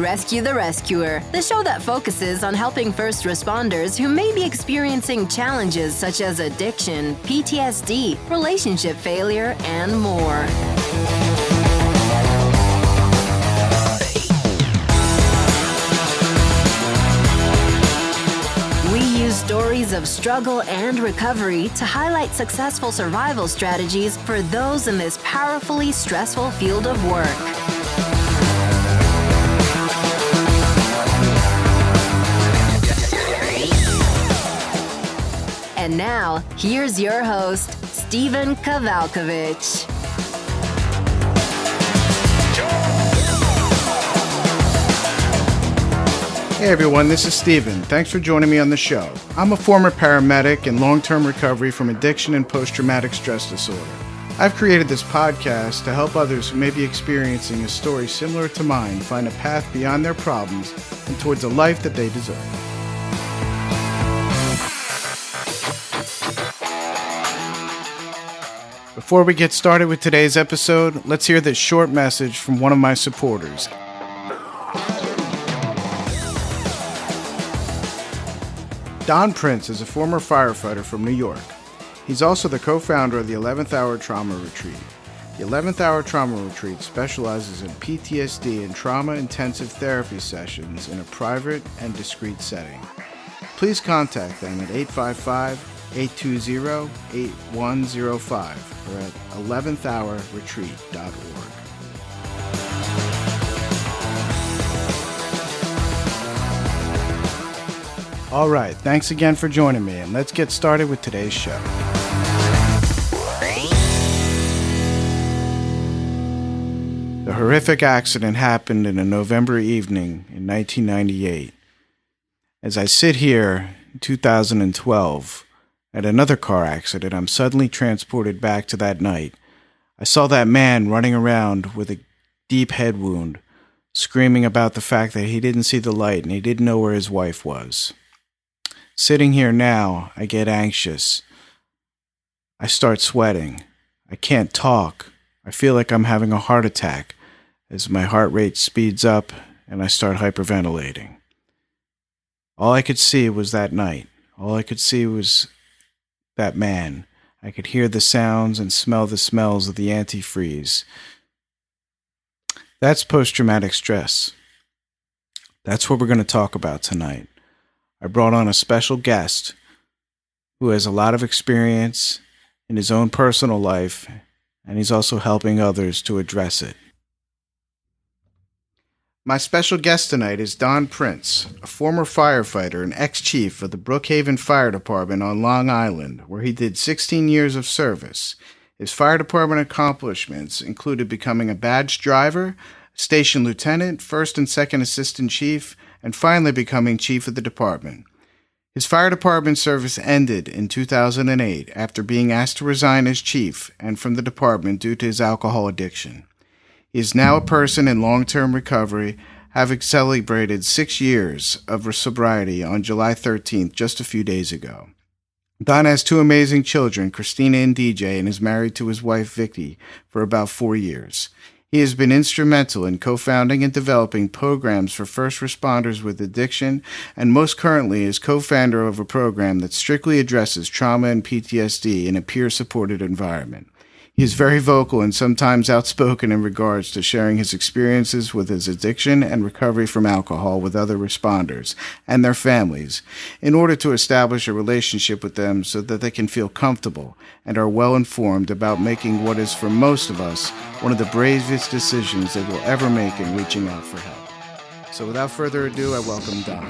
Rescue the Rescuer, the show that focuses on helping first responders who may be experiencing challenges such as addiction, PTSD, relationship failure, and more. We use stories of struggle and recovery to highlight successful survival strategies for those in this powerfully stressful field of work. And now, here's your host, Steven Kavalkovich. Hey everyone, this is Steven. Thanks for joining me on the show. I'm a former paramedic in long-term recovery from addiction and post-traumatic stress disorder. I've created this podcast to help others who may be experiencing a story similar to mine find a path beyond their problems and towards a life that they deserve. Before we get started with today's episode, let's hear this short message from one of my supporters. Don Prince is a former firefighter from New York. He's also the co-founder of the 11th Hour Trauma Retreat. The 11th Hour Trauma Retreat specializes in PTSD and trauma-intensive therapy sessions in a private and discreet setting. Please contact them at 855-820-8105 or at 11thhourretreat.org. All right, thanks again for joining me, and let's get started with today's show. The horrific accident happened in a November evening in 1998. As I sit here in 2012 at another car accident, I'm suddenly transported back to that night. I saw that man running around with a deep head wound, screaming about the fact that he didn't see the light and he didn't know where his wife was. Sitting here now, I get anxious. I start sweating. I can't talk. I feel like I'm having a heart attack as my heart rate speeds up and I start hyperventilating. All I could see was that night. All I could see was that man. I could hear the sounds and smell the smells of the antifreeze. That's post-traumatic stress. That's what we're going to talk about tonight. I brought on a special guest who has a lot of experience in his own personal life, and he's also helping others to address it. My special guest tonight is Don Prince, a former firefighter and ex-chief of the Brookhaven Fire Department on Long Island, where he did 16 years of service. His fire department accomplishments included becoming a badge driver, station lieutenant, first and second assistant chief, and finally becoming chief of the department. His fire department service ended in 2008 after being asked to resign as chief and from the department due to his alcohol addiction. He is now a person in long-term recovery, having celebrated 6 years of sobriety on July 13th, just a few days ago. Don has 2 amazing children, Christina and DJ, and is married to his wife, Vicky, for about 4 years. He has been instrumental in co-founding and developing programs for first responders with addiction, and most currently is co-founder of a program that strictly addresses trauma and PTSD in a peer-supported environment. He is very vocal and sometimes outspoken in regards to sharing his experiences with his addiction and recovery from alcohol with other responders and their families in order to establish a relationship with them so that they can feel comfortable and are well informed about making what is for most of us one of the bravest decisions they will ever make in reaching out for help. So without further ado, I welcome Don.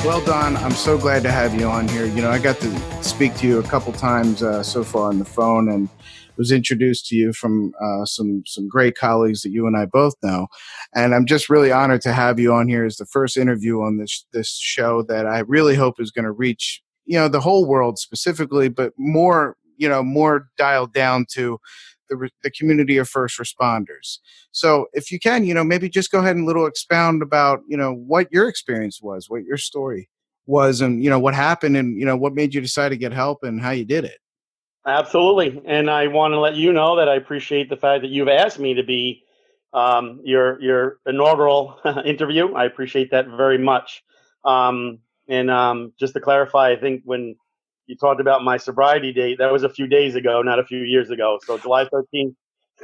Well, Don, I'm so glad to have you on here. You know, I got to speak to you a couple times so far on the phone and was introduced to you from some great colleagues that you and I both know. And I'm just really honored to have you on here as the first interview on this show that I really hope is going to reach, the whole world specifically, but more dialed down to the community of first responders. So if you can, maybe just go ahead and expound about, what your experience was, what your story was, and, what happened and, what made you decide to get help and how you did it. Absolutely. And I want to let you know that I appreciate the fact that you've asked me to be your inaugural interview. I appreciate that very much. And just to clarify, I think when you talked about my sobriety date, that was a few days ago, not a few years ago. So July 13th,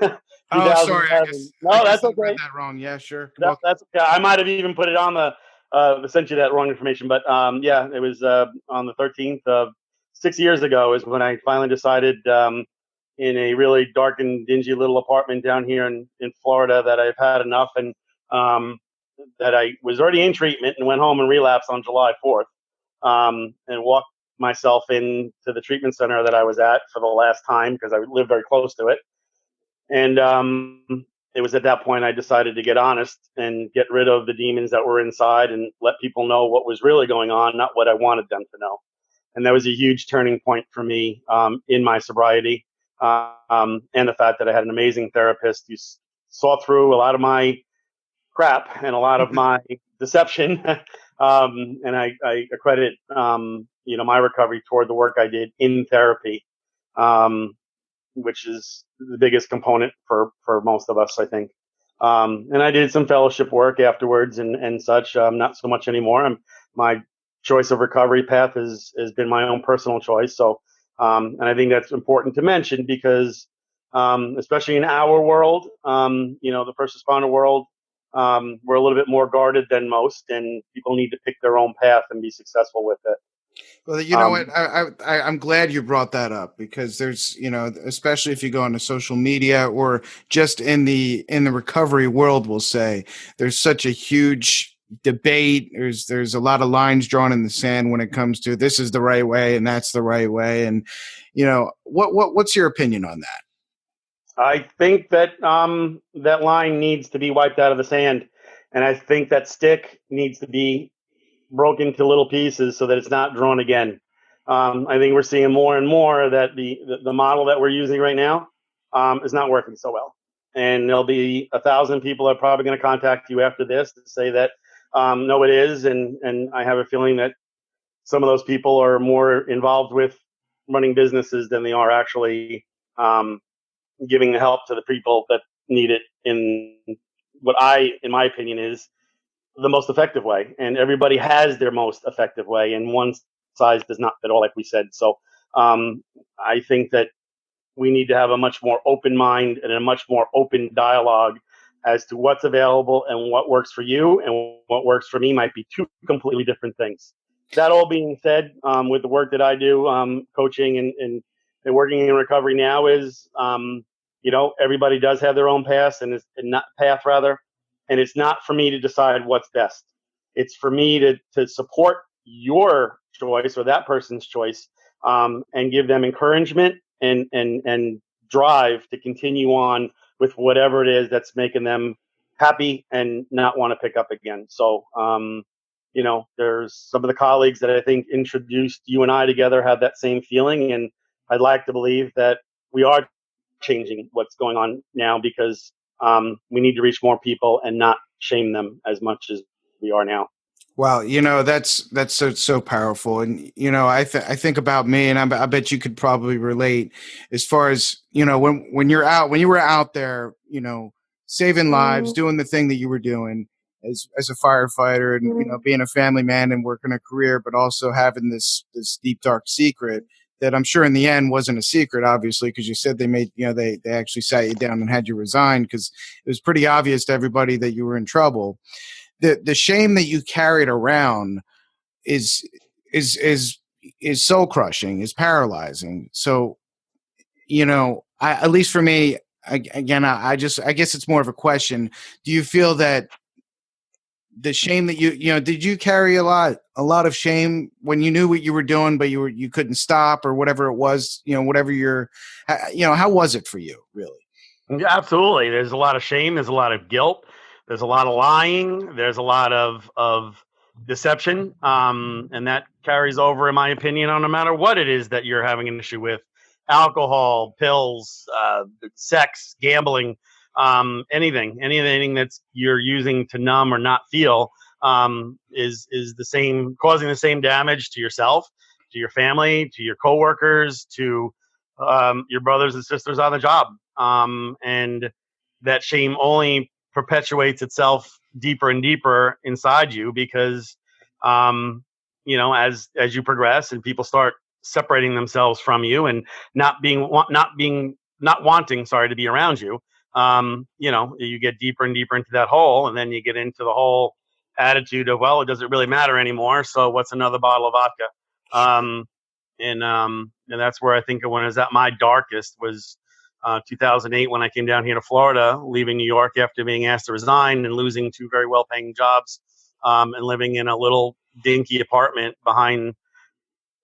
Oh, sorry. 2011. I No, guess that's I read okay. that wrong. Yeah, sure. That's yeah. I might have even put it on the sent you that wrong information, but yeah, it was on the 13th of 6 years ago is when I finally decided in a really dark and dingy little apartment down here in Florida that I've had enough, and um, that I was already in treatment and went home and relapsed on July 4th, and walked myself into the treatment center that I was at for the last time because I lived very close to it. And it was at that point I decided to get honest and get rid of the demons that were inside and let people know what was really going on, not what I wanted them to know. And that was a huge turning point for me in my sobriety, and the fact that I had an amazing therapist who saw through a lot of my crap and a lot of my deception. And I accredit, my recovery toward the work I did in therapy. Um, which is the biggest component for most of us, I think. And I did some fellowship work afterwards and such. Not so much anymore. My choice of recovery path has been my own personal choice. So, and I think that's important to mention because, especially in our world, the first responder world, we're a little bit more guarded than most, and people need to pick their own path and be successful with it. Well, you know what? I'm glad you brought that up because there's, especially if you go onto social media or just in the recovery world, we'll say there's such a huge debate. There's a lot of lines drawn in the sand when it comes to this is the right way and that's the right way. And what's your opinion on that? I think that that line needs to be wiped out of the sand, and I think that stick needs to be broken to little pieces so that it's not drawn again. I think we're seeing more and more that the model that we're using right now is not working so well, and there'll be 1,000 people that are probably going to contact you after this to say that no, it is, and I have a feeling that some of those people are more involved with running businesses than they are actually um, giving the help to the people that need it in what in my opinion, is the most effective way. And everybody has their most effective way, and one size does not fit all, like we said. So I think that we need to have a much more open mind and a much more open dialogue as to what's available, and what works for you and what works for me might be two completely different things. That all being said, with the work that I do, coaching and working in recovery now is, everybody does have their own path, and not path rather, and it's not for me to decide what's best. It's for me to support your choice or that person's choice, and give them encouragement and drive to continue on with whatever it is that's making them happy and not want to pick up again. So, there's some of the colleagues that I think introduced you and I together have that same feeling, and I'd like to believe that we are changing what's going on now because we need to reach more people and not shame them as much as we are now. Well, that's so powerful, and I think about me, and I bet you could probably relate as far as when you were out there, saving lives, doing the thing that you were doing as a firefighter, and being a family man and working a career, but also having this deep dark secret that I'm sure in the end wasn't a secret, obviously, because you said they made they actually sat you down and had you resign because it was pretty obvious to everybody that you were in trouble. The shame that you carried around is is soul crushing, is paralyzing. So at least for me, again, I guess it's more of a question. Do you feel that the shame that did you carry a lot of shame when you knew what you were doing, but you couldn't stop or whatever it was, whatever how was it for you really? Yeah, absolutely. There's a lot of shame. There's a lot of guilt. There's a lot of lying. There's a lot of deception, and that carries over, in my opinion, on no matter what it is that you're having an issue with: alcohol, pills, sex, gambling, anything that's you're using to numb or not feel, is the same, causing the same damage to yourself, to your family, to your coworkers, to your brothers and sisters on the job. And that shame only perpetuates itself deeper and deeper inside you because, as you progress and people start separating themselves from you and not wanting, sorry, to be around you, you get deeper and deeper into that hole, and then you get into the whole attitude of, well, it doesn't really matter anymore. So what's another bottle of vodka? And that's where I think when I was at my darkest was 2008 when I came down here to Florida, leaving New York after being asked to resign and losing two very well-paying jobs, and living in a little dinky apartment behind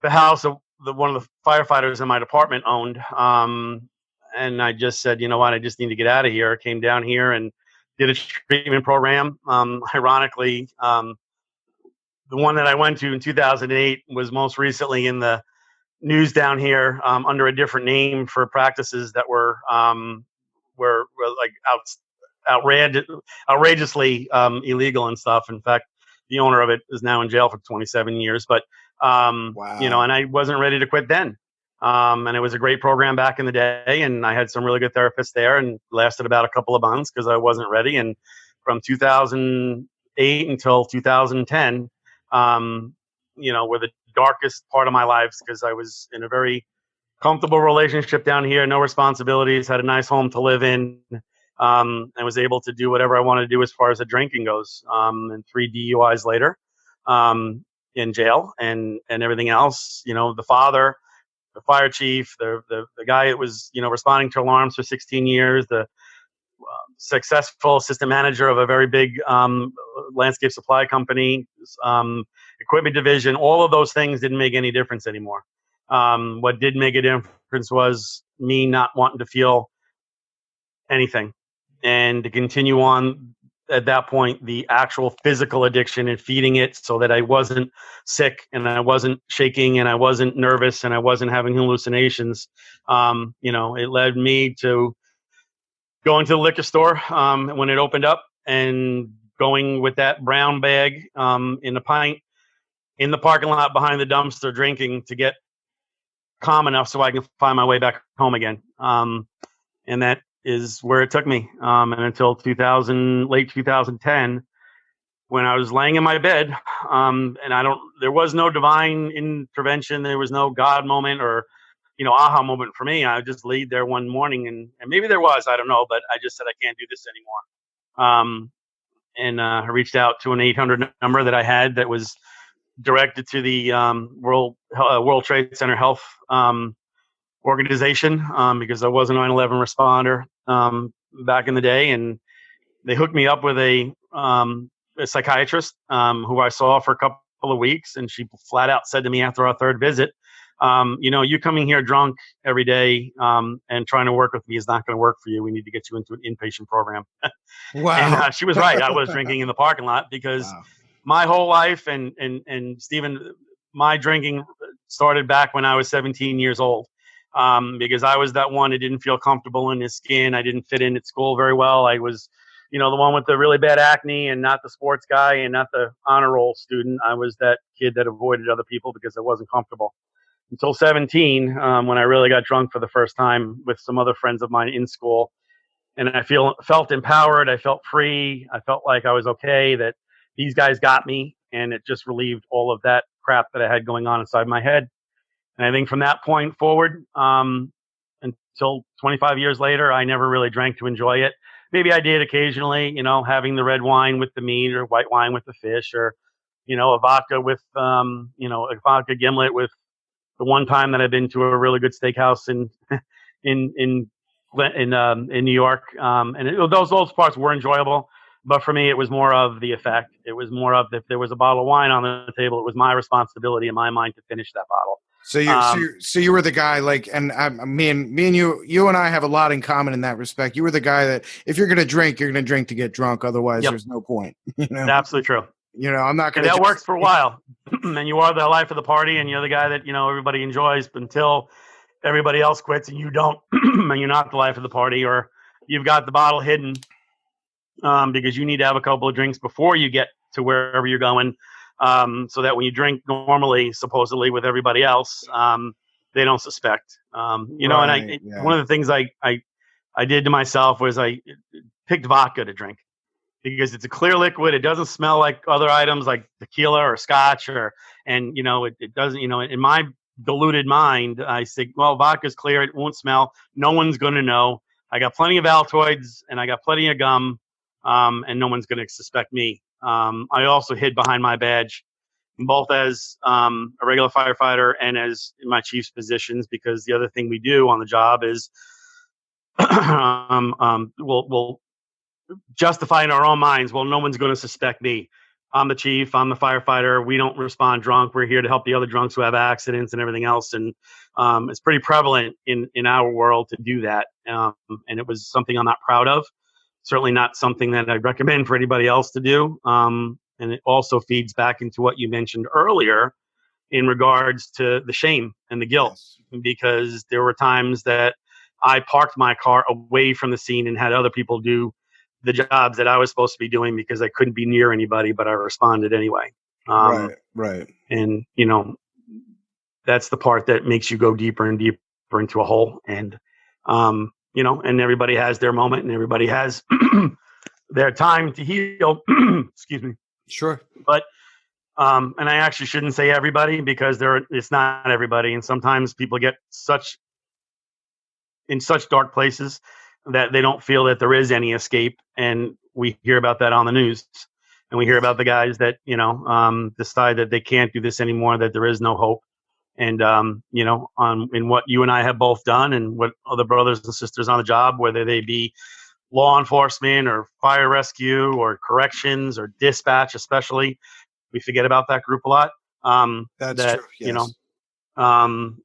the house of one of the firefighters in my department owned. And I just said, you know what, I just need to get out of here. I came down here and did a treatment program. Ironically, the one that I went to in 2008 was most recently in the news down here under a different name for practices that were like outrageously illegal and stuff. In fact, the owner of it is now in jail for 27 years. But Wow. and I wasn't ready to quit then. And it was a great program back in the day, and I had some really good therapists there, and lasted about a couple of months because I wasn't ready. And from 2008 until 2010, were the darkest part of my life because I was in a very comfortable relationship down here, no responsibilities, had a nice home to live in, and was able to do whatever I wanted to do as far as the drinking goes. And 3 DUIs later, in jail and everything else, the father, the fire chief, the guy that was, responding to alarms for 16 years, the successful assistant manager of a very big landscape supply company, equipment division. All of those things didn't make any difference anymore. What did make a difference was me not wanting to feel anything and to continue on at that point the actual physical addiction and feeding it so that I wasn't sick and I wasn't shaking and I wasn't nervous and I wasn't having hallucinations. It led me to going to the liquor store when it opened up and going with that brown bag in a pint in the parking lot behind the dumpster drinking to get calm enough so I can find my way back home again. And that is where it took me. And until late 2010, when I was laying in my bed, and there was no divine intervention. There was no God moment or, aha moment for me. I just laid there one morning and maybe there was, I don't know, but I just said, I can't do this anymore. And I reached out to an 800 number that I had that was directed to the World Trade Center Health organization because I was a 9/11 responder back in the day, and they hooked me up with a psychiatrist who I saw for a couple of weeks, and she flat out said to me after our third visit, you coming here drunk every day and trying to work with me is not going to work for you. We need to get you into an inpatient program. Wow. And she was right. I was drinking in the parking lot because Wow. my whole life and Stephen, my drinking started back when I was 17 years old. Because I was that one who didn't feel comfortable in his skin. I didn't fit in at school very well. I was, the one with the really bad acne and not the sports guy and not the honor roll student. I was that kid that avoided other people because I wasn't comfortable. Until 17, when I really got drunk for the first time with some other friends of mine in school. And I felt empowered. I felt free. I felt like I was okay, that these guys got me. And it just relieved all of that crap that I had going on inside my head. And I think from that point forward, until 25 years later, I never really drank to enjoy it. Maybe I did occasionally, having the red wine with the meat or white wine with the fish, or, a vodka with, a vodka gimlet with the one time that I've been to a really good steakhouse in New York. And those parts were enjoyable. But for me, it was more of the effect. It was more of, if there was a bottle of wine on the table, it was my responsibility in my mind to finish that bottle. So you were the guy, like, and me and you and I have a lot in common in that respect. You were the guy that if you're going to drink, you're going to drink to get drunk. Otherwise, Yep. There's no point. Absolutely true. I'm not going to. That works for a while, and you are the life of the party, and you're the guy that everybody enjoys until everybody else quits, and you don't, and you're not the life of the party, or you've got the bottle hidden because you need to have a couple of drinks before you get to wherever you're going. So that when you drink normally, supposedly with everybody else, they don't suspect. You know, and Right. Yeah. one of the things I did to myself was I picked vodka to drink because it's a clear liquid. It doesn't smell like other items like tequila or scotch and you know, it doesn't, you know, in my diluted mind, I say, well, vodka's clear. It won't smell. No one's going to know. I got plenty of Altoids and I got plenty of gum. And no one's going to suspect me. I also hid behind my badge, both as a regular firefighter and as in my chief's positions, because the other thing we do on the job is we'll justify in our own minds, well, no one's going to suspect me. I'm the chief. I'm the firefighter. We don't respond drunk. We're here to help the other drunks who have accidents and everything else. And it's pretty prevalent in our world to do that. And it was something I'm not proud of. Certainly not something that I'd recommend for anybody else to do. And it also feeds back into what you mentioned earlier in regards to the shame and the guilt, Yes. because there were times that I parked my car away from the scene and had other people do the jobs that I was supposed to be doing because I couldn't be near anybody, but I responded anyway. Right. Right. And, you know, that's the part that makes you go deeper and deeper into a hole. And, you know, and everybody has their moment and everybody has their time to heal. Excuse me. Sure. But, and I actually shouldn't say everybody because it's not everybody. And sometimes people get in such dark places that they don't feel that there is any escape. And we hear about that on the news. And we hear about the guys that, you know, decide that they can't do this anymore, that there is no hope. And, you know, in what you and I have both done and what other brothers and sisters on the job, whether they be law enforcement or fire rescue or corrections or dispatch, especially, we forget about that group a lot. That's That, true. Yes.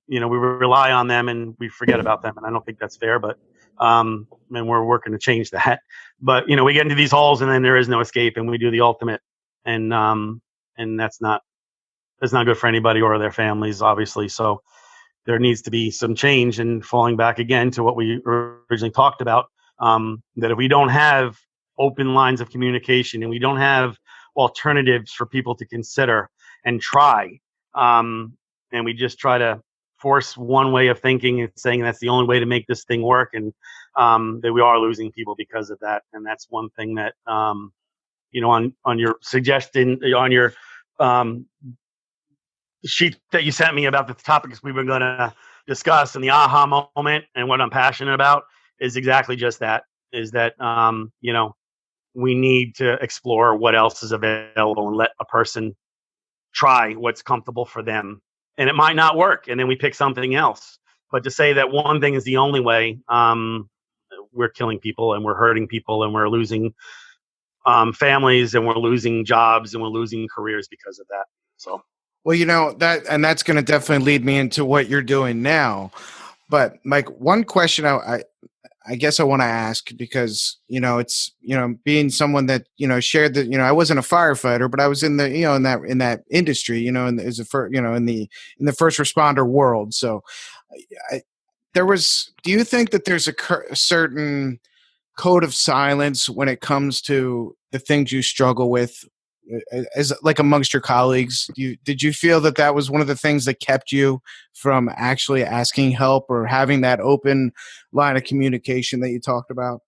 you know, we rely on them and we forget about them. And I don't think that's fair, but, and we're working to change that. But, you know, we get into these holes and then there is no escape and we do the ultimate. And that's not good for anybody or their families, obviously. So there needs to be some change, and falling back again to what we originally talked about, that if we don't have open lines of communication and we don't have alternatives for people to consider and try, and we just try to force one way of thinking and saying that's the only way to make this thing work, and that we are losing people because of that. And that's one thing that, you know, on your suggestion, on your sheet that you sent me about the topics we were going to discuss, and the aha moment and what I'm passionate about is exactly just that, is that, you know, we need to explore what else is available and let a person try what's comfortable for them. And it might not work. And then we pick something else. But to say that one thing is the only way, we're killing people and we're hurting people and we're losing families and we're losing jobs and we're losing careers because of that. So. Well, you know, that's going to definitely lead me into what you're doing now. But Mike, one question I guess I want to ask, because, you know, it's, you know, being someone that, you know, shared that, you know, I wasn't a firefighter, but I was in the, you know, in that industry, you know, and as a you know, in the first responder world. So do you think that there's a certain code of silence when it comes to the things you struggle with, as like amongst your colleagues? Did you feel that was one of the things that kept you from actually asking help or having that open line of communication that you talked about?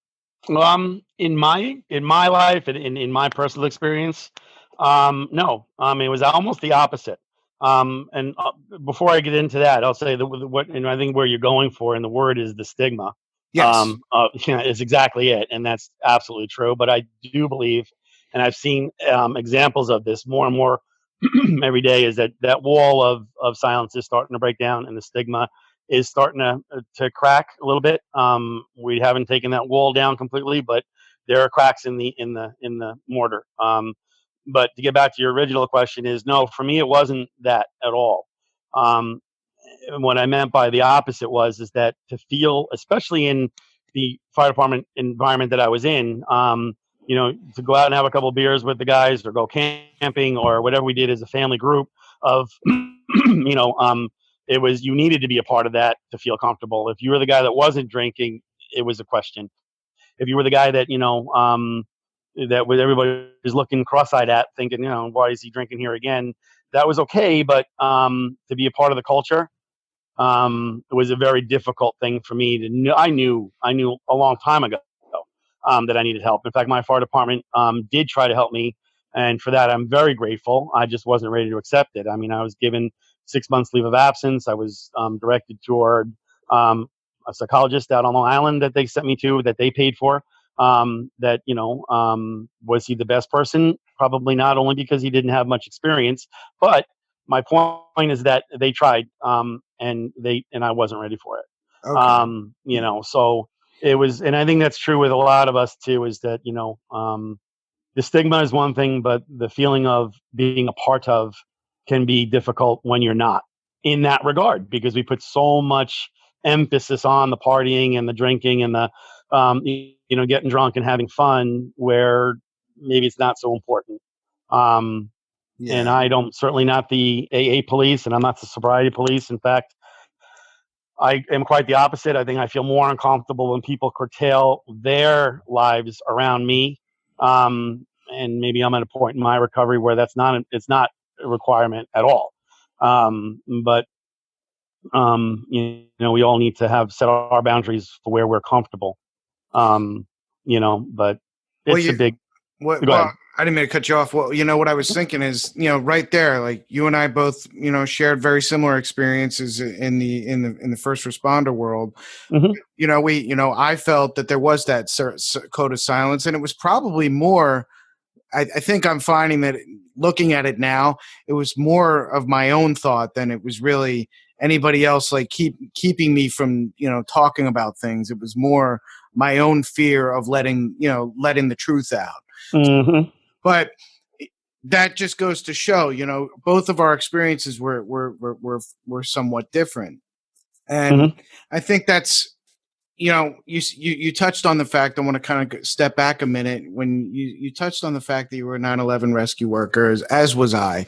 In my life and in my personal experience, no. It was almost the opposite. And before I get into that, I'll say what, and I think where you're going for, and the word is the stigma. Yes. You know, is exactly it, and that's absolutely true. But I do believe, and I've seen examples of this more and more every day, is that wall of silence is starting to break down, and the stigma is starting to crack a little bit. We haven't taken that wall down completely, but there are cracks in the mortar. But to get back to your original question, is no, for me it wasn't that at all. Um, and what I meant by the opposite is that to feel, especially in the fire department environment that I was in, you know, to go out and have a couple of beers with the guys or go camping or whatever we did as a family group of, you know, you needed to be a part of that to feel comfortable. If you were the guy that wasn't drinking, it was a question. If you were the guy that, you know, that with everybody was looking cross-eyed at, thinking, you know, why is he drinking here again? That was okay, but to be a part of the culture, it was a very difficult thing for me to know. I knew a long time ago that I needed help. In fact, my fire department did try to help me, and for that, I'm very grateful. I just wasn't ready to accept it. I mean, I was given 6 months leave of absence. I was directed toward a psychologist out on Long Island that they sent me to, that they paid for. That was he the best person? Probably not, only because he didn't have much experience. But my point is that they tried, and I wasn't ready for it. Okay. So it was, and I think that's true with a lot of us too, is that, the stigma is one thing, but the feeling of being a part of can be difficult when you're not in that regard, because we put so much emphasis on the partying and the drinking and the, getting drunk and having fun, where maybe it's not so important. And Yeah. I don't, certainly not the AA police, and I'm not the sobriety police. In fact, I am quite the opposite. I think I feel more uncomfortable when people curtail their lives around me. And maybe I'm at a point in my recovery where it's not a requirement at all. But we all need to set our boundaries for where we're comfortable. But Well, it's a big. Go well, ahead. I didn't mean to cut you off. Well, what I was thinking is, right there, like you and I both, shared very similar experiences in the first responder world. Mm-hmm. I felt that there was that code of silence, and it was probably more. I think I'm finding that looking at it now, it was more of my own thought than it was really anybody else like keeping me from talking about things. It was more my own fear of letting the truth out. Mm-hmm. But that just goes to show, both of our experiences were somewhat different, and Mm-hmm. I think that's you touched on the fact. I want to kind of step back a minute when you touched on the fact that you were a 9/11 rescue worker, as was I.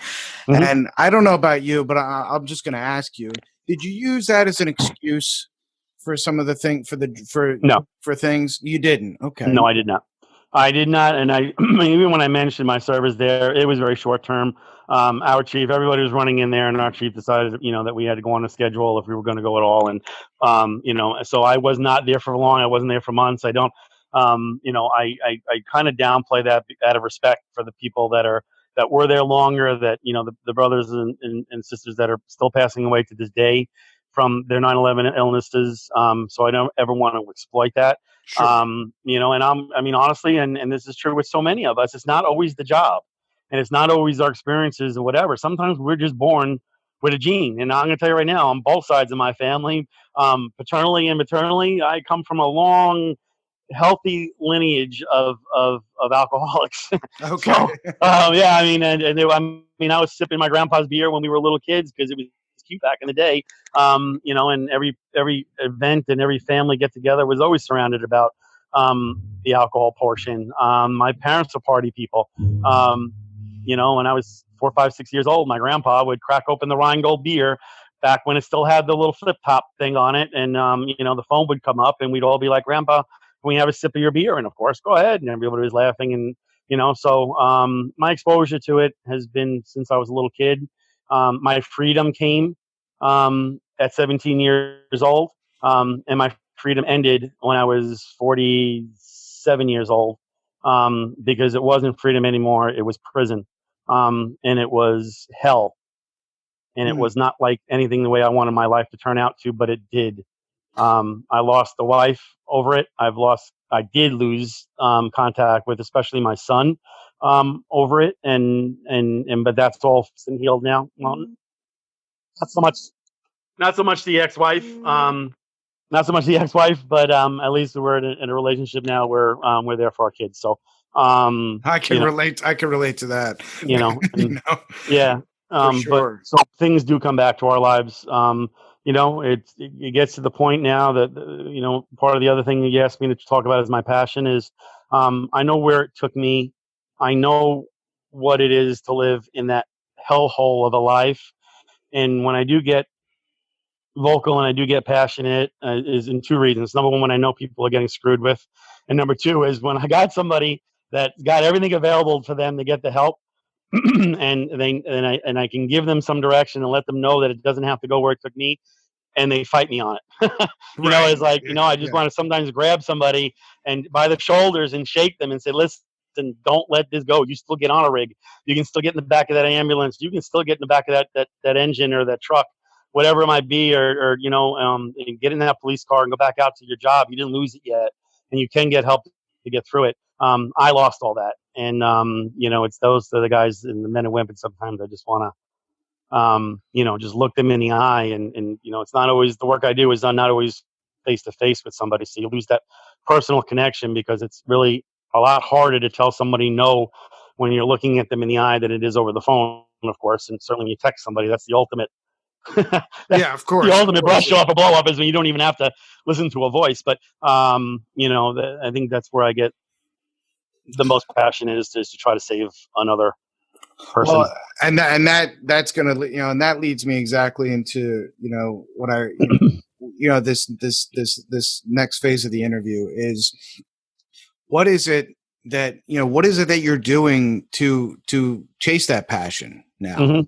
Mm-hmm. And I don't know about you, but I'm just going to ask you: did you use that as an excuse for some of the No. for things you didn't? Okay. No, I did not. I did not, and I even when I mentioned my service there, it was very short term. Our chief, everybody was running in there, and our chief decided, that we had to go on a schedule if we were going to go at all, and so I was not there for long. I wasn't there for months. I don't, I kind of downplay that out of respect for the people that were there longer, that the brothers and sisters that are still passing away to this day from their 9/11 illnesses. So I don't ever want to exploit that. Sure. And I mean, honestly, and this is true with so many of us, it's not always the job, and it's not always our experiences or whatever. Sometimes we're just born with a gene. And I'm going to tell you right now, on both sides of my family, paternally and maternally, I come from a long, healthy lineage of alcoholics. Okay. So, yeah, I mean, I was sipping my grandpa's beer when we were little kids because it was cute back in the day. And every event and every family get together was always surrounded about the alcohol portion. My parents were party people. When I was 4, 5, 6 years old, my grandpa would crack open the Rheingold beer back when it still had the little flip top thing on it, and the phone would come up, and we'd all be like, "Grandpa, can we have a sip of your beer?" And of course, go ahead, and everybody was laughing, and so my exposure to it has been since I was a little kid. My freedom came at 17 years old, and my freedom ended when I was 47 years old, because it wasn't freedom anymore. It was prison, and it was hell, and it was not like anything the way I wanted my life to turn out to, but it did. I lost a wife over it. I did lose contact with, especially my son, over it, but that's all healed now. Well, not so much, not so much the ex-wife, but at least we're in a relationship now where we're there for our kids. So I can relate. I can relate to that. And, yeah. For sure. But so things do come back to our lives. It gets to the point now that, part of the other thing that you asked me to talk about is my passion is, I know where it took me. I know what it is to live in that hellhole of a life. And when I do get vocal and I do get passionate, is in two reasons. Number one, when I know people are getting screwed with. And number two is when I got somebody that got everything available for them to get the help, and I can give them some direction and let them know that it doesn't have to go where it took me. and they fight me on it. It's like, I just want to sometimes grab somebody and by the shoulders and shake them and say, listen, don't let this go. You still get on a rig. You can still get in the back of that ambulance. You can still get in the back of that engine or that truck, whatever it might be, or and get in that police car and go back out to your job. You didn't lose it yet, and you can get help to get through it. I lost all that, and it's those are the guys and the men and women. Sometimes I just want to just look them in the eye and it's not always the work I do is not always face to face with somebody. So you lose that personal connection because it's really a lot harder to tell somebody no when you're looking at them in the eye than it is over the phone, of course. And certainly when you text somebody, that's the ultimate. Of course. The ultimate brush off a blow up is when you don't even have to listen to a voice. But, I think that's where I get the most passion is to try to save another person. Well, and that's going to, and that leads me exactly into, what I, this next phase of the interview is what is it that you're doing to chase that passion now? Mm-hmm.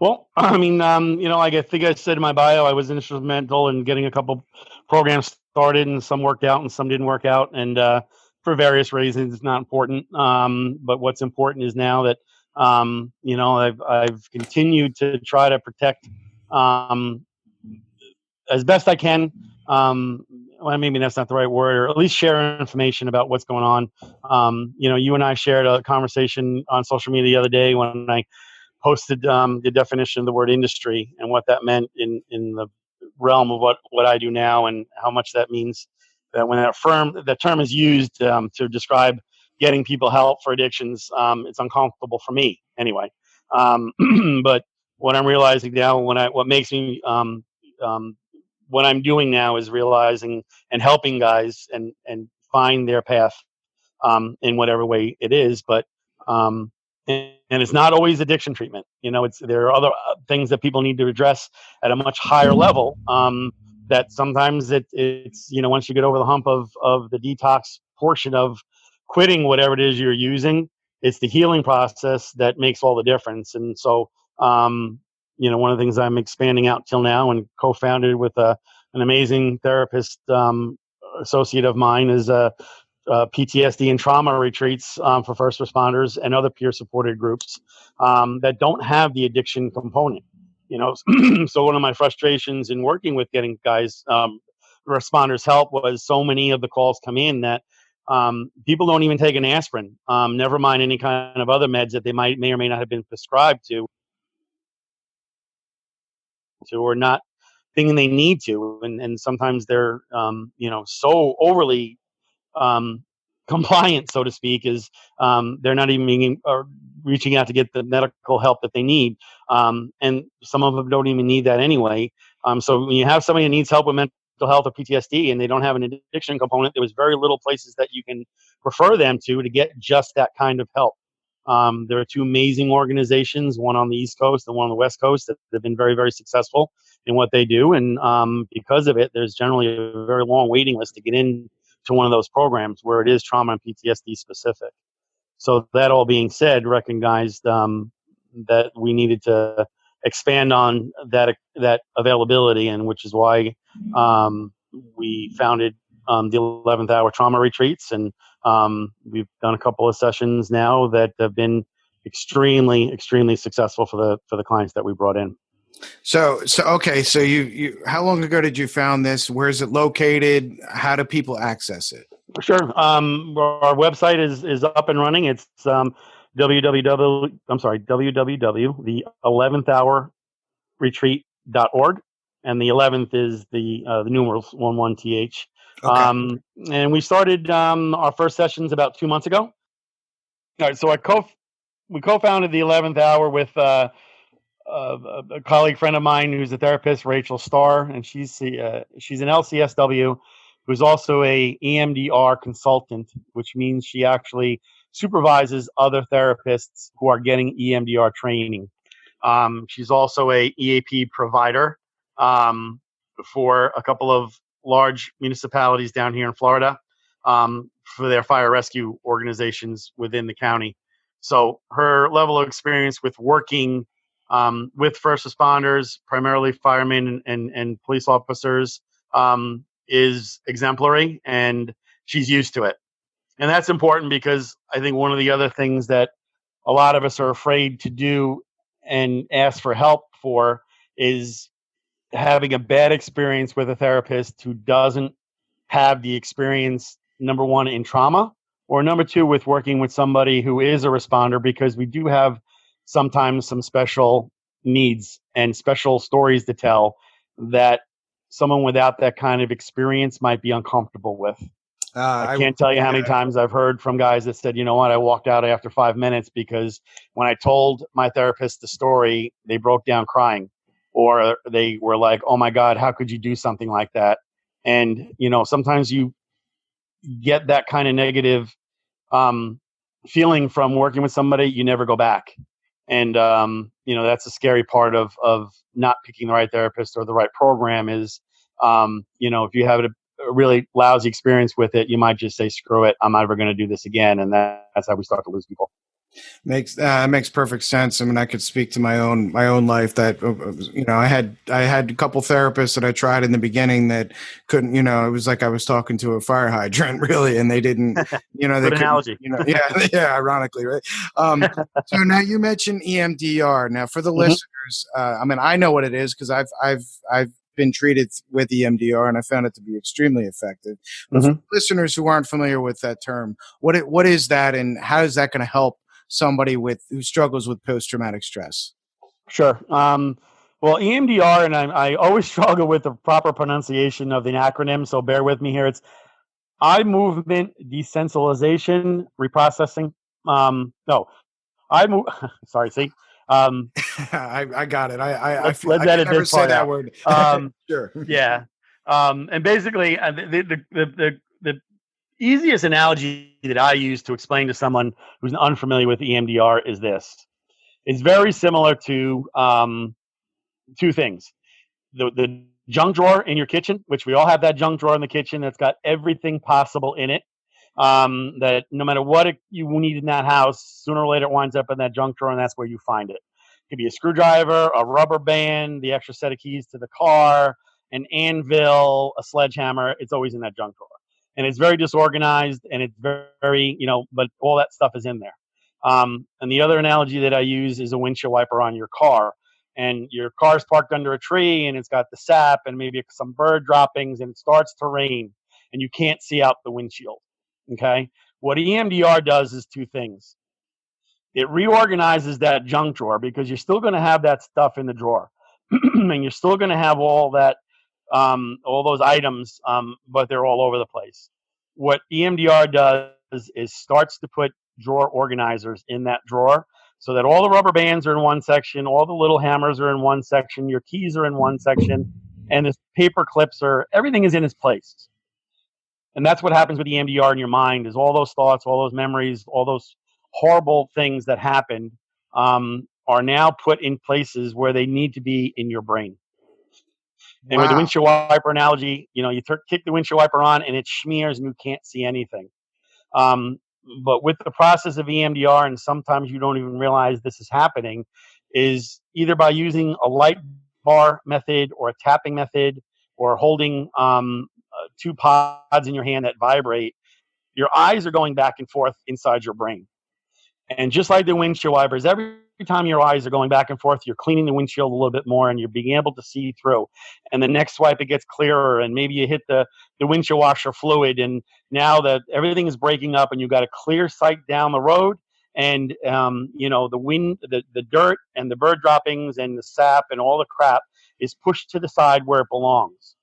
Well, I mean, like I think I said in my bio, I was instrumental in getting a couple programs started, and some worked out and some didn't work out, and for various reasons, it's not important. But what's important is now that I've continued to try to protect as best I can. Well, maybe that's not the right word, or at least share information about what's going on. You and I shared a conversation on social media the other day when I posted the definition of the word industry and what that meant in the realm of what I do now, and how much that means that when that term is used to describe getting people help for addictions, it's uncomfortable for me anyway. But what I'm realizing now, what makes me what I'm doing now is realizing and helping guys and find their path in whatever way it is. But and it's not always addiction treatment. There are other things that people need to address at a much higher level. That sometimes it's once you get over the hump of the detox portion of quitting whatever it is you're using, it's the healing process that makes all the difference. And so, one of the things I'm expanding out till now and co-founded with an amazing therapist associate of mine is PTSD and trauma retreats for first responders and other peer-supported groups that don't have the addiction component. So one of my frustrations in working with getting guys responders help was so many of the calls come in that people don't even take an aspirin, never mind any kind of other meds that they may or may not have been prescribed to or not thinking they need to, and sometimes they're so overly compliant, so to speak, is they're not even reaching out to get the medical help that they need, and some of them don't even need that anyway. So when you have somebody who needs help with mental health or PTSD and they don't have an addiction component, there was very little places that you can refer them to get just that kind of help. There are two amazing organizations, one on the East Coast and one on the West Coast, that have been very, very successful in what they do. And because of it, there's generally a very long waiting list to get in to one of those programs where it is trauma and PTSD specific. So that all being said, recognized that we needed to expand on that availability, and which is why we founded the 11th Hour Trauma Retreats, and we've done a couple of sessions now that have been extremely, extremely successful for the clients that we brought in. So okay. So you how long ago did you found this? Where is it located? How do people access it? Sure. Our website is up and running. It's www.the11thhourretreat.org, and the 11th is the numerals 11th. Okay. And we started our first sessions about 2 months ago. All right. So we co-founded the 11th Hour with a colleague friend of mine who's a therapist, Rachel Starr, and she's an LCSW who's also a EMDR consultant, which means she actually supervises other therapists who are getting EMDR training. She's also a EAP provider for a couple of large municipalities down here in Florida for their fire rescue organizations within the county. So her level of experience with working with first responders, primarily firemen and police officers, is exemplary, and she's used to it. And that's important because I think one of the other things that a lot of us are afraid to do and ask for help for is having a bad experience with a therapist who doesn't have the experience, number one, in trauma, or number two, with working with somebody who is a responder, because we do have sometimes some special needs and special stories to tell that someone without that kind of experience might be uncomfortable with. I can't tell you how many times I've heard from guys that said, you know what, I walked out after 5 minutes because when I told my therapist the story, they broke down crying, or they were like, oh my God, how could you do something like that? And, sometimes you get that kind of negative feeling from working with somebody, you never go back. And, that's a scary part of not picking the right therapist or the right program is, if you have a really lousy experience with it, you might just say, screw it, I'm never going to do this again. And that's how we start to lose people. Makes perfect sense. I mean, I could speak to my own life that, I had a couple therapists that I tried in the beginning that couldn't, it was like I was talking to a fire hydrant really, and they didn't, they Good analogy. yeah, ironically, right. So now you mentioned EMDR. Now for the listeners, I mean, I know what it is because I've been treated with EMDR and I found it to be extremely effective. But for listeners who aren't familiar with that term, what is that and how is that going to help somebody who struggles with post-traumatic stress? Sure. Well, EMDR, and I always struggle with the proper pronunciation of the acronym, so bear with me here. It's eye movement desensitization reprocessing. Sorry, see. I got it. Let's I can edit never this say part that out. word. Sure. Yeah. And basically, the easiest analogy that I use to explain to someone who's unfamiliar with EMDR is this. It's very similar to two things. The junk drawer in your kitchen, which we all have that junk drawer in the kitchen that's got everything possible in it. That no matter what you need in that house, sooner or later it winds up in that junk drawer, and that's where you find it. It could be a screwdriver, a rubber band, the extra set of keys to the car, an anvil, a sledgehammer. It's always in that junk drawer. And it's very disorganized, and it's very, but all that stuff is in there. And the other analogy that I use is a windshield wiper on your car. And your car's parked under a tree, and it's got the sap and maybe some bird droppings, and it starts to rain, and you can't see out the windshield. Okay. What EMDR does is two things. It reorganizes that junk drawer because you're still going to have that stuff in the drawer, and you're still going to have all that, all those items, but they're all over the place. What EMDR does is starts to put drawer organizers in that drawer so that all the rubber bands are in one section, all the little hammers are in one section, your keys are in one section, and the paper clips everything is in its place. And that's what happens with the EMDR in your mind is all those thoughts, all those memories, all those horrible things that happened are now put in places where they need to be in your brain. Wow. And with the windshield wiper analogy, you kick the windshield wiper on and it smears and you can't see anything. But with the process of EMDR, and sometimes you don't even realize this is happening, is either by using a light bar method or a tapping method or holding two pods in your hand that vibrate, your eyes are going back and forth inside your brain. And just like the windshield wipers, every time your eyes are going back and forth, you're cleaning the windshield a little bit more and you're being able to see through. And the next swipe, it gets clearer, and maybe you hit the windshield washer fluid, and now that everything is breaking up and you've got a clear sight down the road, and the wind, the dirt and the bird droppings and the sap and all the crap is pushed to the side where it belongs.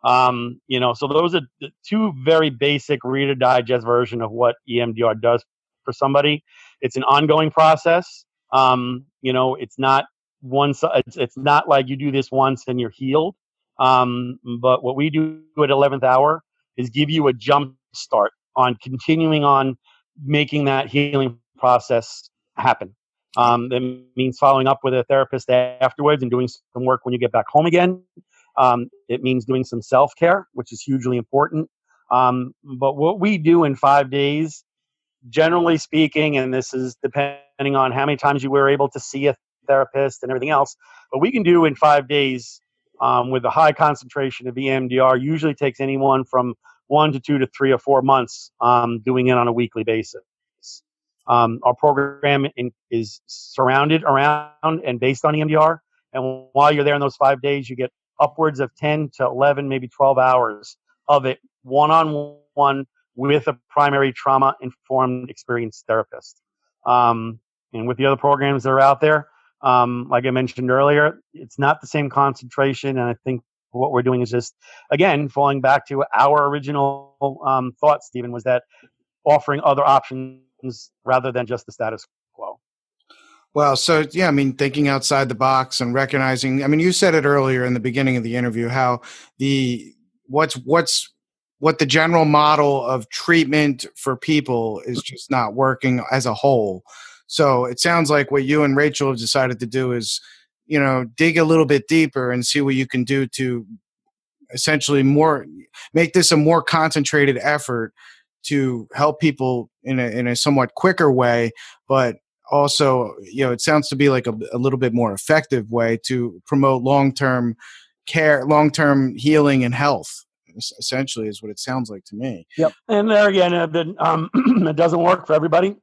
So those are the two very basic Reader Digest version of what EMDR does for somebody. It's an ongoing process. It's not it's not like you do this once and you're healed. But what we do at 11th hour is give you a jump start on continuing on making that healing process happen. That means following up with a therapist afterwards and doing some work when you get back home again. It means doing some self-care, which is hugely important. But what we do in 5 days, generally speaking, and this is depending on how many times you were able to see a therapist and everything else. But we can do in 5 days with a high concentration of EMDR. Usually takes anyone from 1 to 2 to 3 or 4 months doing it on a weekly basis. Our program is surrounded around and based on EMDR. And while you're there in those 5 days, you get upwards of 10 to 11, maybe 12 hours of it one-on-one with a primary trauma-informed experienced therapist. And with the other programs that are out there, like I mentioned earlier, it's not the same concentration. And I think what we're doing is just, again, falling back to our original thought, Stephen, was that offering other options rather than just the status quo. Well, so yeah, I mean, thinking outside the box and recognizing, I mean, you said it earlier in the beginning of the interview, how what the general model of treatment for people is just not working as a whole. So it sounds like what you and Rachel have decided to do is, dig a little bit deeper and see what you can do to essentially make this a more concentrated effort to help people in a somewhat quicker way, but also, it sounds to be like a little bit more effective way to promote long-term care, long-term healing and health, essentially is what it sounds like to me. Yep. And there again, it doesn't work for everybody.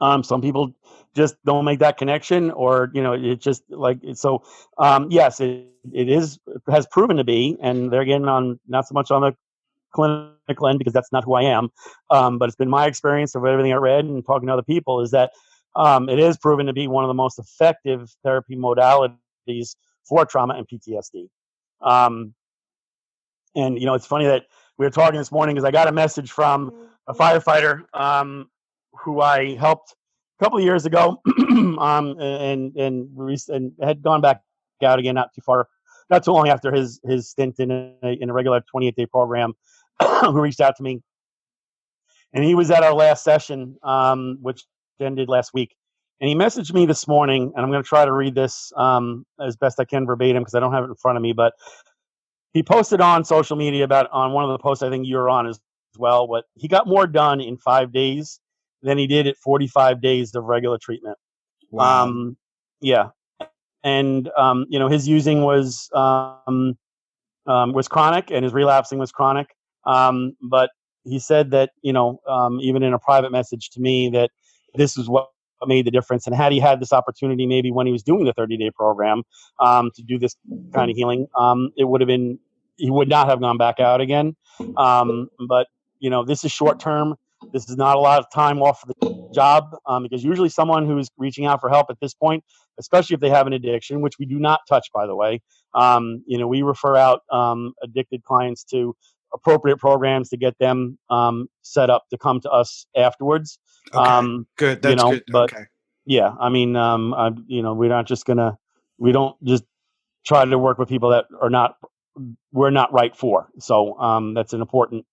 Some people just don't make that connection, or, it's just like, so, yes, it has proven to be, and they're again on, not so much on the clinical end because that's not who I am. But it's been my experience of everything I read and talking to other people is that it is proven to be one of the most effective therapy modalities for trauma and PTSD. And, it's funny that we were talking this morning because I got a message from a firefighter who I helped a couple of years ago and had gone back out again not too long after his stint in a regular 28-day program, who reached out to me. And he was at our last session, which ended last week. And he messaged me this morning, and I'm going to try to read this as best I can verbatim because I don't have it in front of me. But he posted on social media on one of the posts I think you're on as well, what he got more done in 5 days than he did at 45 days of regular treatment. Wow. Yeah. And, his using was chronic and his relapsing was chronic. But he said that, even in a private message to me, that this is what made the difference. And had he had this opportunity, maybe when he was doing the 30-day program, to do this kind of healing, he would not have gone back out again. But, this is short term. This is not a lot of time off of the job, because usually someone who's reaching out for help at this point, especially if they have an addiction, which we do not touch, by the way, we refer out addicted clients to appropriate programs to get them set up to come to us afterwards. Okay, good. That's good. But okay. Yeah, I mean, we don't just try to work with people that we're not right for. So that's an important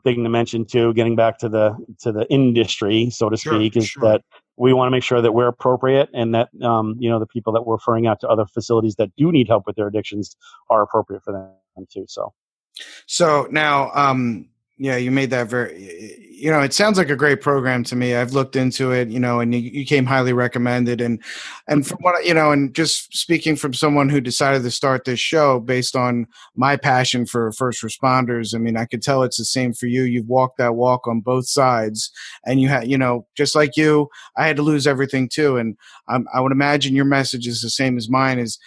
thing to mention too, getting back to the industry, so to speak, is that we want to make sure that we're appropriate and that, the people that we're referring out to other facilities that do need help with their addictions are appropriate for them too. So now, you made that it sounds like a great program to me. I've looked into it, and you came highly recommended. And from what, and just speaking from someone who decided to start this show based on my passion for first responders, I mean, I could tell it's the same for you. You've walked that walk on both sides, and you had, just like you, I had to lose everything too. And I would imagine your message is the same as mine is,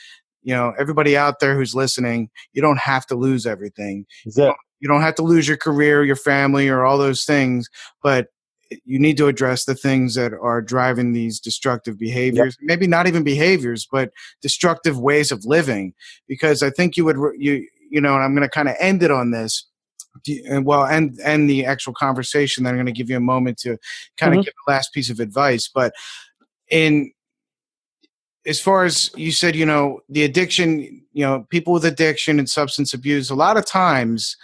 everybody out there who's listening, you don't have to lose everything. You don't have to lose your career, your family, or all those things, but you need to address the things that are driving these destructive behaviors. Yep. Maybe not even behaviors, but destructive ways of living. Because I think and I'm going to kind of end it on this. And the actual conversation. Then I'm going to give you a moment to kind of give the last piece of advice. But as far as you said, the addiction, people with addiction and substance abuse, a lot of times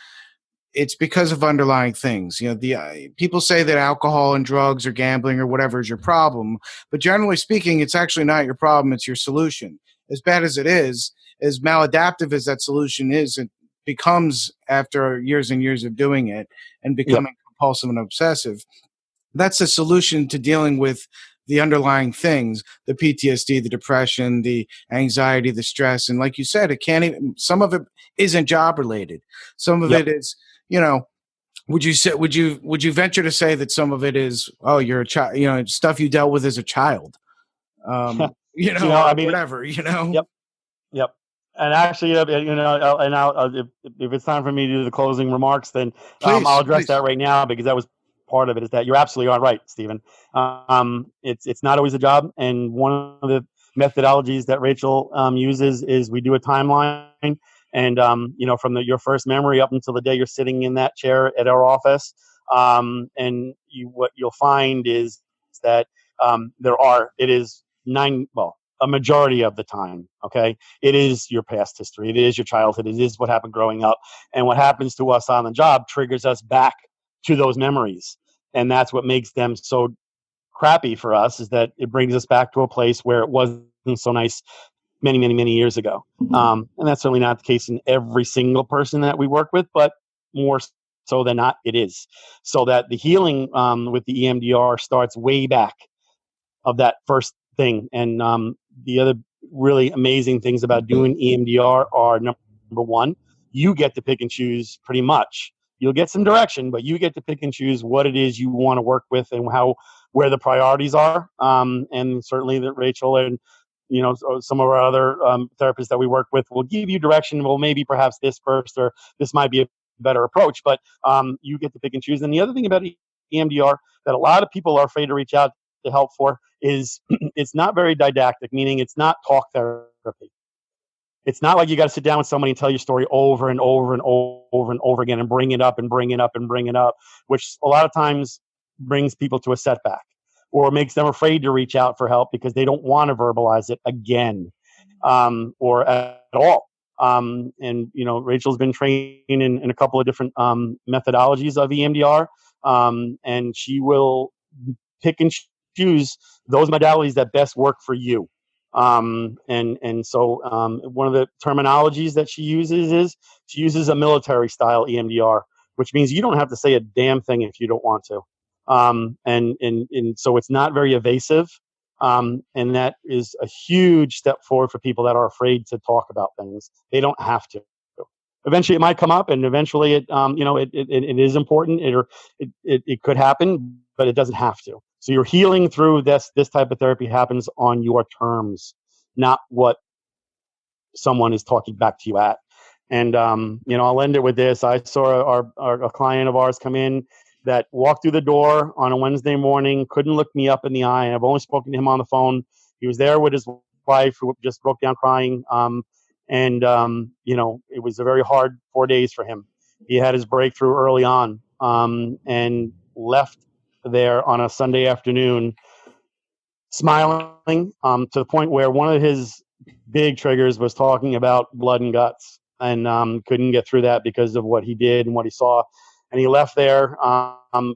it's because of underlying things. People say that alcohol and drugs or gambling or whatever is your problem, but generally speaking, it's actually not your problem. It's your solution. As bad as it is, as maladaptive as that solution is, it becomes after years and years of doing it and becoming compulsive and obsessive. That's a solution to dealing with the underlying things, the PTSD, the depression, the anxiety, the stress. And like you said, it can't even, some of it isn't job related. Some of Yep. it is, you know, would you venture to say that some of it is, oh, you're a child, you know, stuff you dealt with as a child, you know, or I mean, whatever, you know? Yep. Yep. And actually, if it's time for me to do the closing remarks, then I'll address that right now, because that was part of it. Is that you're absolutely right, Stephen. It's not always a job, and one of the methodologies that Rachel uses is we do a timeline, and from your first memory up until the day you're sitting in that chair at our office, and what you'll find is that it is a majority of the time, okay, it is your past history, it is your childhood, it is what happened growing up, and what happens to us on the job triggers us back to those memories, and that's what makes them so crappy for us, is that it brings us back to a place where it wasn't so nice many, many, many years ago. And that's certainly not the case in every single person that we work with, but more so than not, it is. So that the healing with the EMDR starts way back of that first thing. And the other really amazing things about doing EMDR are, number one, you get to pick and choose pretty much. You'll get some direction, but you get to pick and choose what it is you want to work with and where the priorities are. And certainly that Rachel and some of our other therapists that we work with will give you direction. Well, maybe perhaps this first, or this might be a better approach, but you get to pick and choose. And the other thing about EMDR that a lot of people are afraid to reach out to help for is it's not very didactic, meaning it's not talk therapy. It's not like you got to sit down with somebody and tell your story over and over and over and over again and bring it up and bring it up and bring it up, which a lot of times brings people to a setback or makes them afraid to reach out for help because they don't want to verbalize it again or at all. Rachel's been trained in a couple of different methodologies of EMDR, and she will pick and choose those modalities that best work for you. So one of the terminologies that she uses a military style EMDR, which means you don't have to say a damn thing if you don't want to. And so it's not very evasive. And that is a huge step forward for people that are afraid to talk about things. They don't have to. Eventually it might come up, and eventually it is important. It could happen, but it doesn't have to. So you're healing through this type of therapy happens on your terms, not what someone is talking back to you at. And I'll end it with this. I saw a client of ours come in that walked through the door on a Wednesday morning, couldn't look me up in the eye. I've only spoken to him on the phone. He was there with his wife, who just broke down crying. It was a very hard 4 days for him. He had his breakthrough early on, and left there on a Sunday afternoon smiling, to the point where one of his big triggers was talking about blood and guts, and couldn't get through that because of what he did and what he saw. And he left there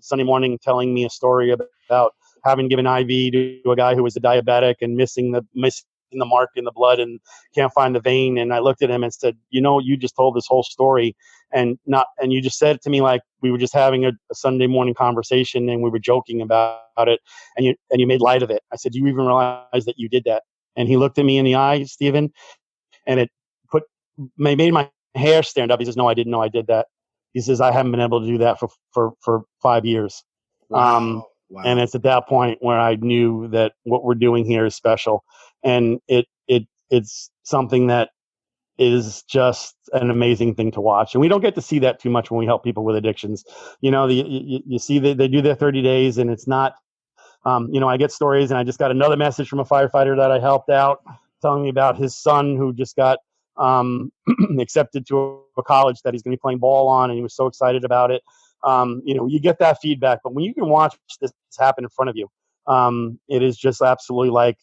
Sunday morning telling me a story about having given IV to a guy who was a diabetic and missing the mark in the blood and can't find the vein. And I looked at him and said, you just told this whole story and you just said it to me like we were just having a Sunday morning conversation and we were joking about it, and you made light of it. I said, do you even realize that you did that? And he looked at me in the eye, Stephen, and it made my hair stand up. He says, no, I didn't know I did that. He says, I haven't been able to do that for 5 years. Wow. And it's at that point where I knew that what we're doing here is special. And it's something that is just an amazing thing to watch. And we don't get to see that too much when we help people with addictions. You see they do their 30 days and it's not, I get stories, and I just got another message from a firefighter that I helped out telling me about his son who just got accepted to a college that he's going to be playing ball on, and he was so excited about it. You get that feedback, but when you can watch this happen in front of you, it is just absolutely like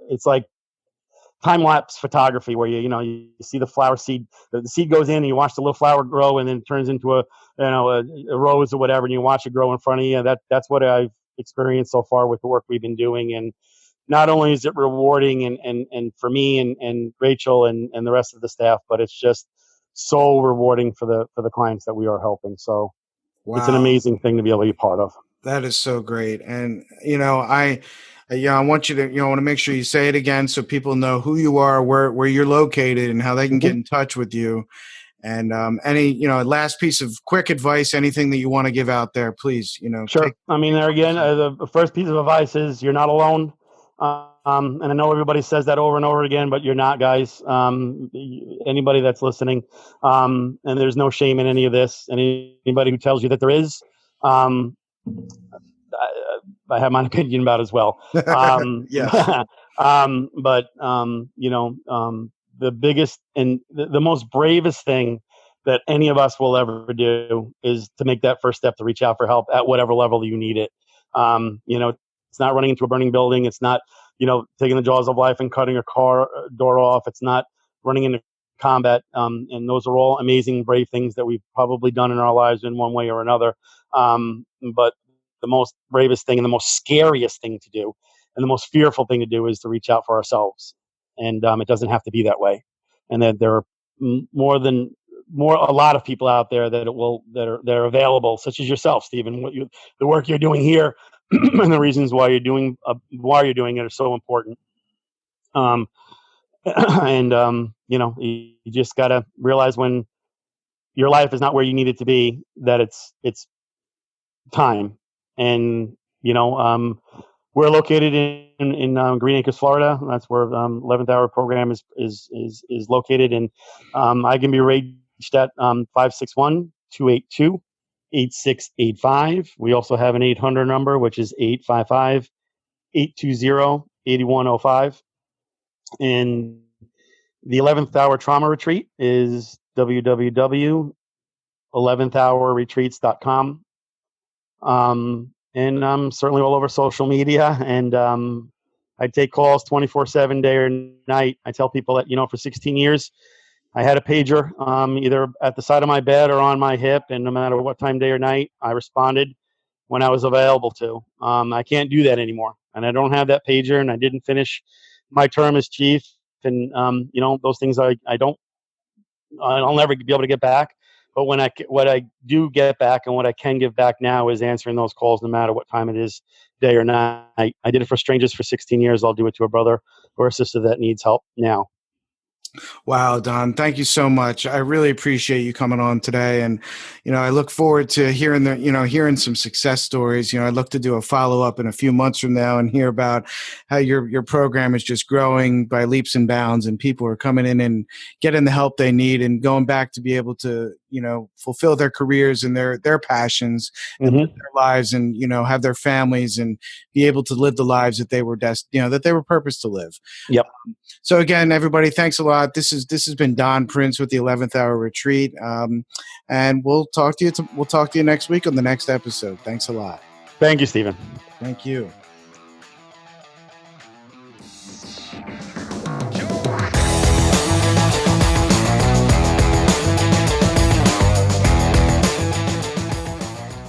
it's like time-lapse photography where you see the flower seed, the seed goes in and you watch the little flower grow and then it turns into a rose or whatever, and you watch it grow in front of you. That's what I've experienced so far with the work we've been doing. And not only is it rewarding and for me and Rachel and the rest of the staff, but it's just so rewarding for the clients that we are helping. So It's an amazing thing to be able to be part of. That is so great. And, I want you to, want to make sure you say it again so people know who you are, where you're located, and how they can get in touch with you. And any, last piece of quick advice, anything that you want to give out there, please, Sure. I mean, there again, the first piece of advice is you're not alone. And I know everybody says that over and over again, but you're not, guys. Anybody that's listening, and there's no shame in any of this. Anybody who tells you that there is, I have my opinion about as well. Yes. The biggest and the most bravest thing that any of us will ever do is to make that first step to reach out for help at whatever level you need it. It's not running into a burning building. It's not, taking the jaws of life and cutting a car door off. It's not running into combat. And those are all amazing, brave things that we've probably done in our lives in one way or another. But the most bravest thing and the most scariest thing to do and the most fearful thing to do is to reach out for ourselves. And it doesn't have to be that way. And that there are a lot of people out there that are available, such as yourself, Stephen. The work you're doing here and the reasons why you're doing it are so important. You just gotta realize when your life is not where you need it to be, that it's time. And we're located in Green Acres, Florida. That's where 11th Hour program is located. And I can be reached at 561-282-8685. We also have an 800 number, which is 855-820-8105. And the 11th Hour Trauma Retreat is www.11thhourretreats.com. And I'm certainly all over social media, and I take calls 24/7, day or night. I tell people that, for 16 years, I had a pager either at the side of my bed or on my hip, and no matter what time, day or night, I responded when I was available to. I can't do that anymore, and I don't have that pager, and I didn't finish my term as chief, and those things I'll never be able to get back. But what I do get back and what I can give back now is answering those calls no matter what time it is, day or night. I did it for strangers for 16 years. I'll do it to a brother or a sister that needs help now. Wow, Don, thank you so much. I really appreciate you coming on today. And, I look forward to hearing some success stories. I'd look to do a follow-up in a few months from now and hear about how your program is just growing by leaps and bounds, and people are coming in and getting the help they need and going back to be able to, fulfill their careers and their passions and live their lives and, have their families and be able to live the lives that they were that they were purposed to live. Yep. So again, everybody, thanks a lot. This has been Don Prince with the 11th Hour Retreat, and we'll talk to you next week on the next episode. Thanks a lot. Thank you, Stephen. Thank you.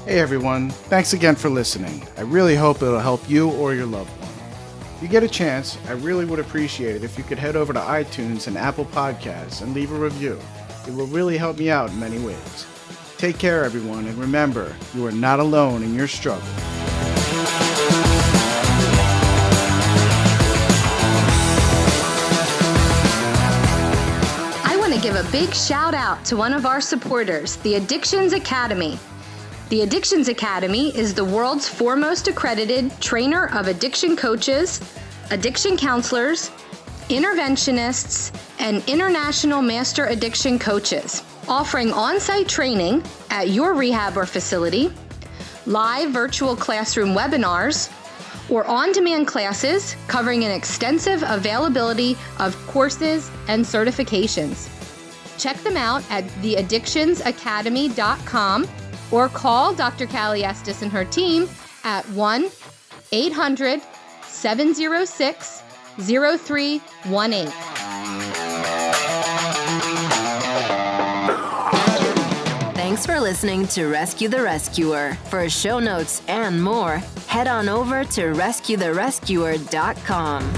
Hey everyone, thanks again for listening. I really hope it'll help you or your loved one. If you get a chance, I really would appreciate it if you could head over to iTunes and Apple Podcasts and leave a review. It will really help me out in many ways. Take care, everyone, and remember, you are not alone in your struggle. I want to give a big shout out to one of our supporters, the Addictions Academy. The Addictions Academy is the world's foremost accredited trainer of addiction coaches, addiction counselors, interventionists, and international master addiction coaches, offering on-site training at your rehab or facility, live virtual classroom webinars, or on-demand classes covering an extensive availability of courses and certifications. Check them out at theaddictionsacademy.com or call Dr. Callie Estes and her team at 1-800-706-0318. Thanks for listening to Rescue the Rescuer. For show notes and more, head on over to rescuetherescuer.com.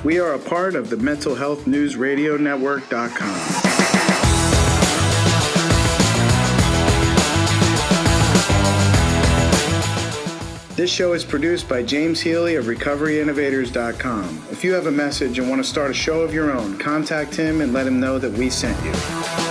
We are a part of the mentalhealthnewsradionetwork.com. show is produced by James Healy of RecoveryInnovators.com. If you have a message and want to start a show of your own, contact him and let him know that we sent you.